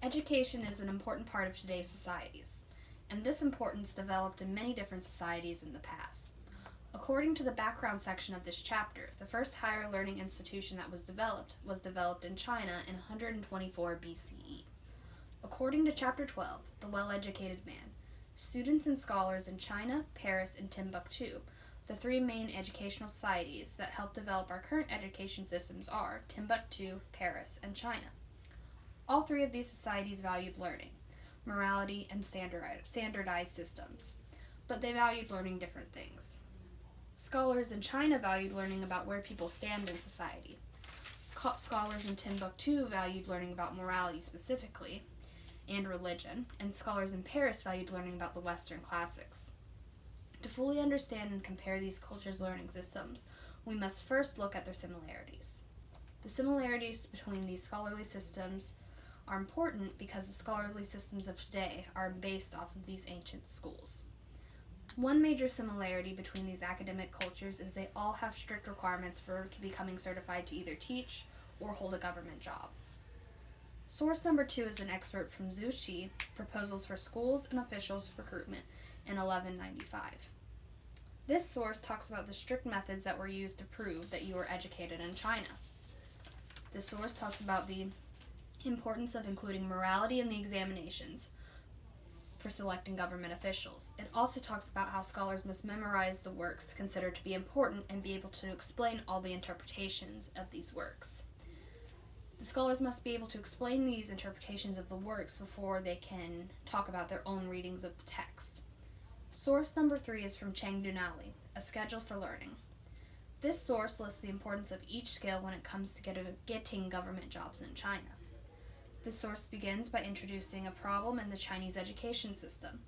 Education is an important part of today's societies, and this importance developed in many different societies in the past. According to the background section of this chapter, the first higher learning institution that was developed in China in 124 BCE. According to Chapter 12, The Well-Educated Man, students and scholars in China, Paris, and Timbuktu, the three main educational societies that help develop our current education systems are Timbuktu, Paris, and China. All three of these societies valued learning, morality, and standardized systems, but they valued learning different things. Scholars in China valued learning about where people stand in society. Scholars in Timbuktu valued learning about morality specifically, and religion, and scholars in Paris valued learning about the Western classics. To fully understand and compare these cultures' learning systems, we must first look at their similarities. The similarities between these scholarly systems are important because the scholarly systems of today are based off of these ancient schools. One major similarity between these academic cultures is they all have strict requirements for becoming certified to either teach or hold a government job. Source number 2 is an excerpt from Zhu Qi, Proposals for Schools and Officials Recruitment in 1195. This source talks about the strict methods that were used to prove that you were educated in China. This source talks about the importance of including morality in the examinations for selecting government officials. It also talks about how scholars must memorize the works considered to be important and be able to explain all the interpretations of these works. The scholars must be able to explain these interpretations of the works before they can talk about their own readings of the text. Source number 3 is from Cheng Dunali, A Schedule for Learning. This source lists the importance of each skill when it comes to getting government jobs in China. This source begins by introducing a problem in the Chinese education system,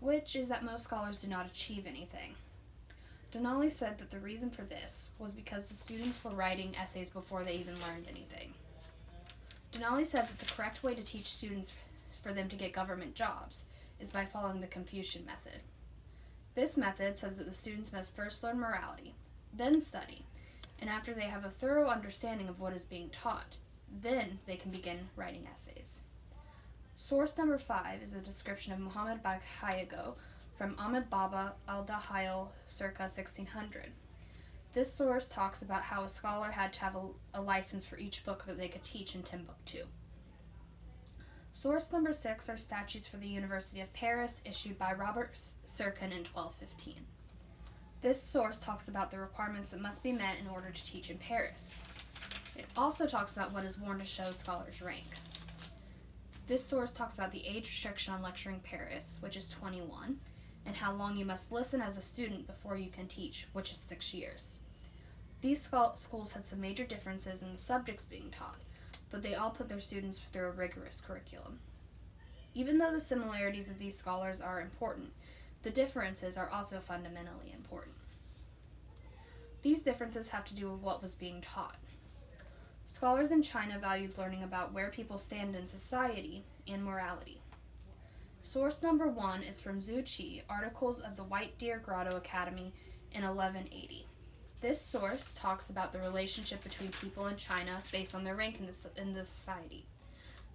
which is that most scholars do not achieve anything. Denali said that the reason for this was because the students were writing essays before they even learned anything. Denali said that the correct way to teach students for them to get government jobs is by following the Confucian method. This method says that the students must first learn morality, then study, and after they have a thorough understanding of what is being taught, then they can begin writing essays. Source number 5 is a description of Muhammad Baghayago from Ahmed Baba al-Dahayal circa 1600. This source talks about how a scholar had to have a license for each book that they could teach in Timbuktu. Source number 6 are statutes for the University of Paris issued by Robert Sirkin in 1215. This source talks about the requirements that must be met in order to teach in Paris. It also talks about what is worn to show scholars' rank. This source talks about the age restriction on lecturing Paris, which is 21, and how long you must listen as a student before you can teach, which is 6 years. These schools had some major differences in the subjects being taught, but they all put their students through a rigorous curriculum. Even though the similarities of these scholars are important, the differences are also fundamentally important. These differences have to do with what was being taught. Scholars in China valued learning about where people stand in society and morality. Source number 1 is from Zhu Qi, Articles of the White Deer Grotto Academy in 1180. This source talks about the relationship between people in China based on their rank in the society.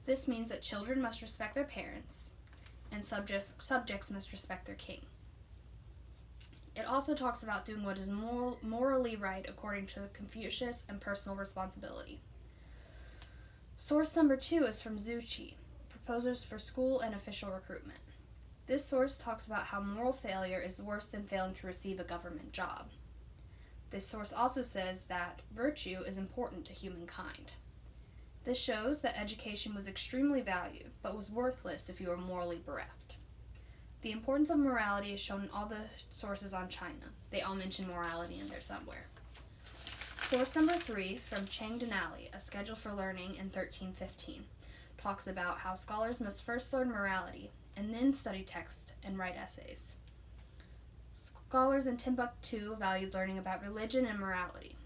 This means that children must respect their parents, and subjects must respect their king. It also talks about doing what is morally right according to Confucius and personal responsibility. Source number 2 is from Zhu Qi, Proposals for School and Official Recruitment. This source talks about how moral failure is worse than failing to receive a government job. This source also says that virtue is important to humankind. This shows that education was extremely valued, but was worthless if you were morally bereft. The importance of morality is shown in all the sources on China. They all mention morality in there somewhere. Source number 3, from Cheng Dunali, A Schedule for Learning in 1315, talks about how scholars must first learn morality and then study text and write essays. Scholars in Timbuktu valued learning about religion and morality.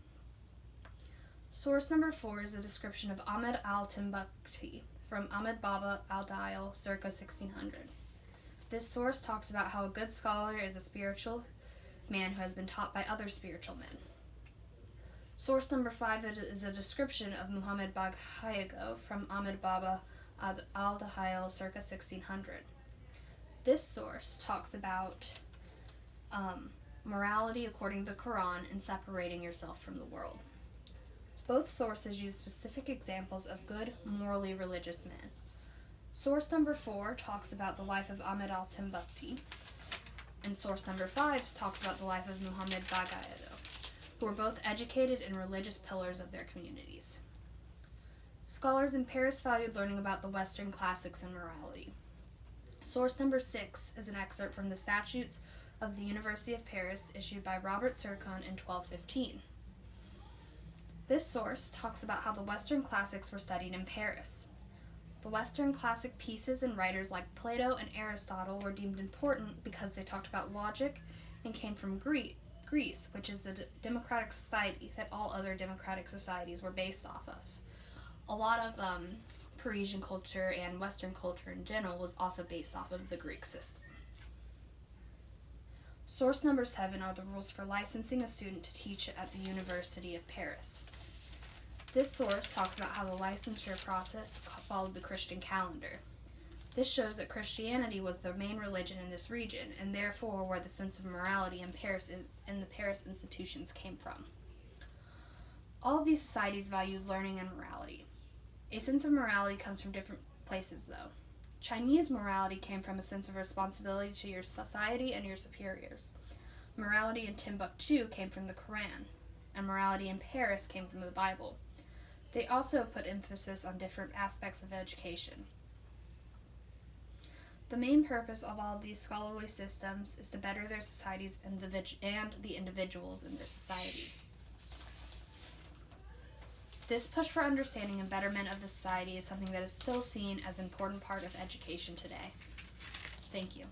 Source number 4 is a description of Ahmed al-Timbukti from Ahmed Baba al-Dahayal circa 1600. This source talks about how a good scholar is a spiritual man who has been taught by other spiritual men. Source number 5 is a description of Muhammad Bagh from Ahmed Baba al-Dahil circa 1600. This source talks about morality according to the Quran and separating yourself from the world. Both sources use specific examples of good, morally religious men. Source number 4 talks about the life of Ahmed al-Timbukti, and source number 5 talks about the life of Muhammad Bagh, who were both educated and religious pillars of their communities. Scholars in Paris valued learning about the Western classics and morality. Source number 6 is an excerpt from the Statutes of the University of Paris issued by Robert Circon in 1215. This source talks about how the Western classics were studied in Paris. The Western classic pieces and writers like Plato and Aristotle were deemed important because they talked about logic and came from Greece, which is the democratic society that all other democratic societies were based off of. A lot of Parisian culture and Western culture in general was also based off of the Greek system. Source number 7 are the rules for licensing a student to teach at the University of Paris. This source talks about how the licensure process followed the Christian calendar. This shows that Christianity was the main religion in this region, and therefore where the sense of morality in Paris and the Paris institutions came from. All of these societies valued learning and morality. A sense of morality comes from different places, though. Chinese morality came from a sense of responsibility to your society and your superiors. Morality in Timbuktu came from the Quran, and morality in Paris came from the Bible. They also put emphasis on different aspects of education. The main purpose of all of these scholarly systems is to better their societies and the individuals in their society. This push for understanding and betterment of the society is something that is still seen as an important part of education today. Thank you.